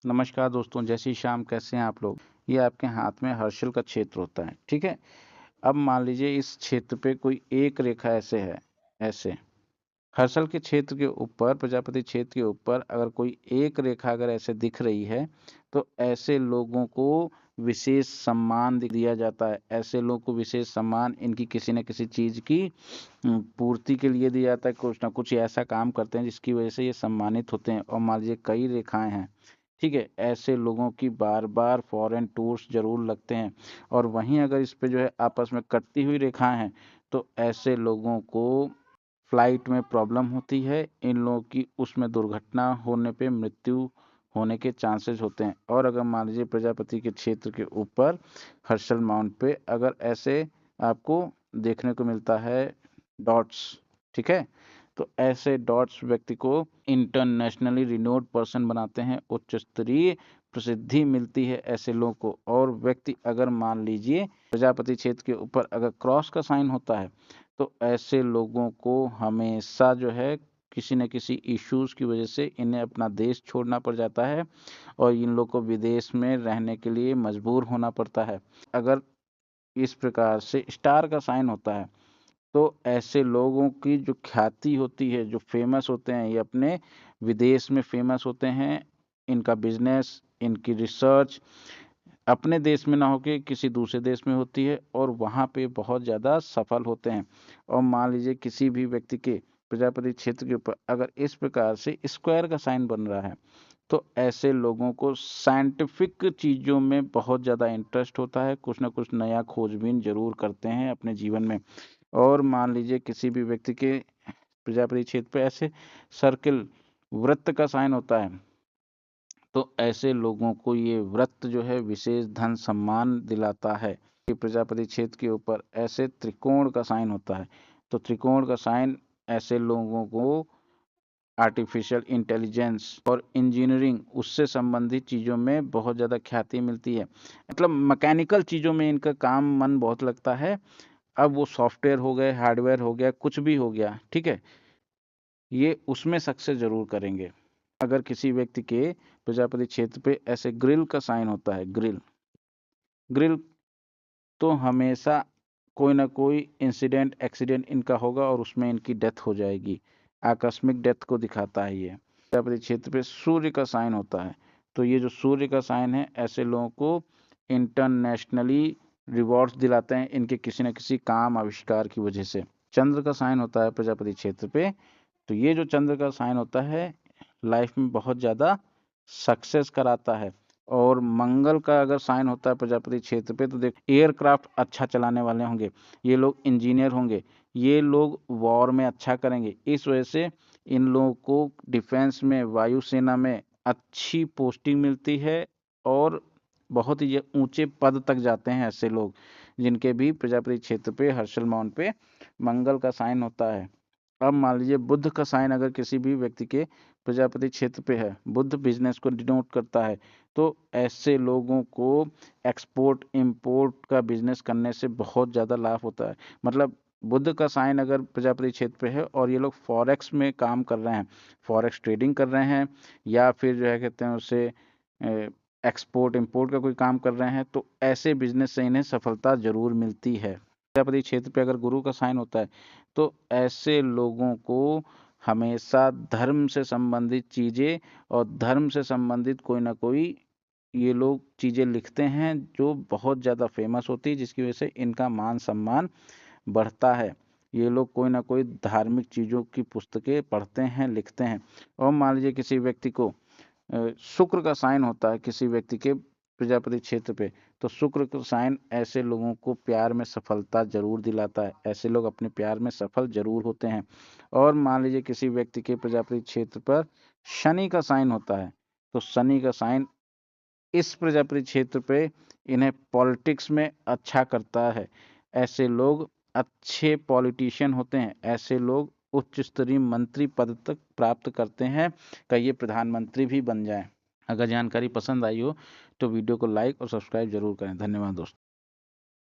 नमस्कार दोस्तों, जय श्री श्याम। कैसे हैं आप लोग। ये आपके हाथ में हर्षल का क्षेत्र होता है, ठीक है। अब मान लीजिए इस क्षेत्र पे कोई एक रेखा ऐसे है, ऐसे हर्षल के क्षेत्र के ऊपर, प्रजापति क्षेत्र के ऊपर अगर कोई एक रेखा अगर ऐसे दिख रही है तो ऐसे लोगों को विशेष सम्मान दिया जाता है। ऐसे लोगों को विशेष सम्मान इनकी किसी न किसी चीज़ की पूर्ति के लिए दिया जाता है। कुछ ना कुछ ऐसा काम करते हैं जिसकी वजह से ये सम्मानित होते हैं। और मान लीजिए कई रेखाएं हैं, ठीक है। ऐसे लोगों की बार बार फॉरेन टूर्स जरूर लगते हैं। और वहीं अगर इस पे जो है आपस में कटती हुई रेखाएं हैं तो ऐसे लोगों को फ्लाइट में प्रॉब्लम होती है। इन लोगों की उसमें दुर्घटना होने पे मृत्यु होने के चांसेस होते हैं। और अगर मान लीजिए प्रजापति के क्षेत्र के ऊपर हर्षल माउंट पे अगर ऐसे आपको देखने को मिलता है डॉट्स, ठीक है, तो ऐसे डॉट्स व्यक्ति को इंटरनेशनली रिनोड पर्सन बनाते हैं। उच्च स्तरीय प्रसिद्धि मिलती है ऐसे लोगों को। और व्यक्ति अगर मान लीजिए प्रजापति क्षेत्र के ऊपर अगर क्रॉस का साइन होता है तो ऐसे लोगों को हमेशा जो है किसी न किसी इश्यूज की वजह से इन्हें अपना देश छोड़ना पड़ जाता है और इन लोग को विदेश में रहने के लिए मजबूर होना पड़ता है। अगर इस प्रकार से स्टार का साइन होता है तो ऐसे लोगों की जो ख्याति होती है, जो फेमस होते हैं, ये अपने विदेश में फेमस होते हैं। इनका बिजनेस, इनकी रिसर्च अपने देश में ना होके किसी दूसरे देश में होती है और वहाँ पे बहुत ज़्यादा सफल होते हैं। और मान लीजिए किसी भी व्यक्ति के प्रजापति क्षेत्र के ऊपर अगर इस प्रकार से स्क्वायर का साइन बन रहा है तो ऐसे लोगों को साइंटिफिक चीज़ों में बहुत ज़्यादा इंटरेस्ट होता है। कुछ ना कुछ नया खोजबीन जरूर करते हैं अपने जीवन में। और मान लीजिए किसी भी व्यक्ति के प्रजापति क्षेत्र पे ऐसे सर्किल वृत्त का साइन होता है तो ऐसे लोगों को ये वृत्त जो है विशेष धन सम्मान दिलाता है। ये प्रजापति क्षेत्र के ऊपर ऐसे त्रिकोण का साइन होता है तो त्रिकोण का साइन ऐसे लोगों को आर्टिफिशियल इंटेलिजेंस और इंजीनियरिंग उससे संबंधित चीज़ों में बहुत ज़्यादा ख्याति मिलती है। मतलब मैकेनिकल चीज़ों में इनका काम मन बहुत लगता है। अब वो सॉफ्टवेयर हो गए, हार्डवेयर हो गया, कुछ भी हो गया, ठीक है, ये उसमें सक्सेस जरूर करेंगे। अगर किसी व्यक्ति के प्रजापति क्षेत्र पे ऐसे ग्रिल का साइन होता है, ग्रिल ग्रिल तो हमेशा कोई ना कोई इंसिडेंट एक्सीडेंट इनका होगा और उसमें इनकी डेथ हो जाएगी। आकस्मिक डेथ को दिखाता है ये। प्रजापति क्षेत्र पे सूर्य का साइन होता है तो ये जो सूर्य का साइन है ऐसे लोगों को इंटरनेशनली रिवॉर्ड्स दिलाते हैं इनके किसी न किसी काम आविष्कार की वजह से। चंद्र का साइन होता है प्रजापति क्षेत्र पे तो ये जो चंद्र का साइन होता है लाइफ में बहुत ज़्यादा सक्सेस कराता है। और मंगल का अगर साइन होता है प्रजापति क्षेत्र पे तो देख एयरक्राफ्ट अच्छा चलाने वाले होंगे, ये लोग इंजीनियर होंगे, ये लोग वॉर में अच्छा करेंगे। इस वजह से इन लोगों को डिफेंस में, वायुसेना में अच्छी पोस्टिंग मिलती है और बहुत ही ऊंचे पद तक जाते हैं ऐसे लोग जिनके भी प्रजापति क्षेत्र पे हर्षल माउंट पे मंगल का साइन होता है। अब मान लीजिए बुध का साइन अगर किसी भी व्यक्ति के प्रजापति क्षेत्र पे है, बुध बिजनेस को डिनोट करता है तो ऐसे लोगों को एक्सपोर्ट इंपोर्ट का बिजनेस करने से बहुत ज़्यादा लाभ होता है। मतलब बुध का साइन अगर प्रजापति क्षेत्र पे है और ये लोग फॉरेक्स में काम कर रहे हैं, फॉरेक्स ट्रेडिंग कर रहे हैं या फिर जो है कहते हैं उसे एक्सपोर्ट इंपोर्ट का कोई काम कर रहे हैं तो ऐसे बिजनेस से इन्हें सफलता जरूर मिलती है। प्रजापति क्षेत्र पे अगर गुरु का साइन होता है तो ऐसे लोगों को हमेशा धर्म से संबंधित चीज़ें और धर्म से संबंधित कोई ना कोई ये लोग चीज़ें लिखते हैं जो बहुत ज़्यादा फेमस होती है जिसकी वजह से इनका मान सम्मान बढ़ता है। ये लोग कोई ना कोई धार्मिक चीज़ों की पुस्तकें पढ़ते हैं, लिखते हैं। और मान लीजिए किसी व्यक्ति को शुक्र का साइन होता है किसी व्यक्ति के प्रजापति क्षेत्र पे तो शुक्र का साइन ऐसे लोगों को प्यार में सफलता जरूर दिलाता है। ऐसे लोग अपने प्यार में सफल जरूर होते हैं। और मान लीजिए किसी व्यक्ति के प्रजापति क्षेत्र पर शनि का साइन होता है तो शनि का साइन इस प्रजापति क्षेत्र पे इन्हें पॉलिटिक्स में अच्छा करता है। ऐसे लोग अच्छे पॉलिटिशियन होते हैं। ऐसे लोग उच्च स्तरीय मंत्री पद तक प्राप्त करते हैं, कई ये प्रधानमंत्री भी बन जाएं। अगर जानकारी पसंद आई हो तो वीडियो को लाइक और सब्सक्राइब जरूर करें। धन्यवाद दोस्तों।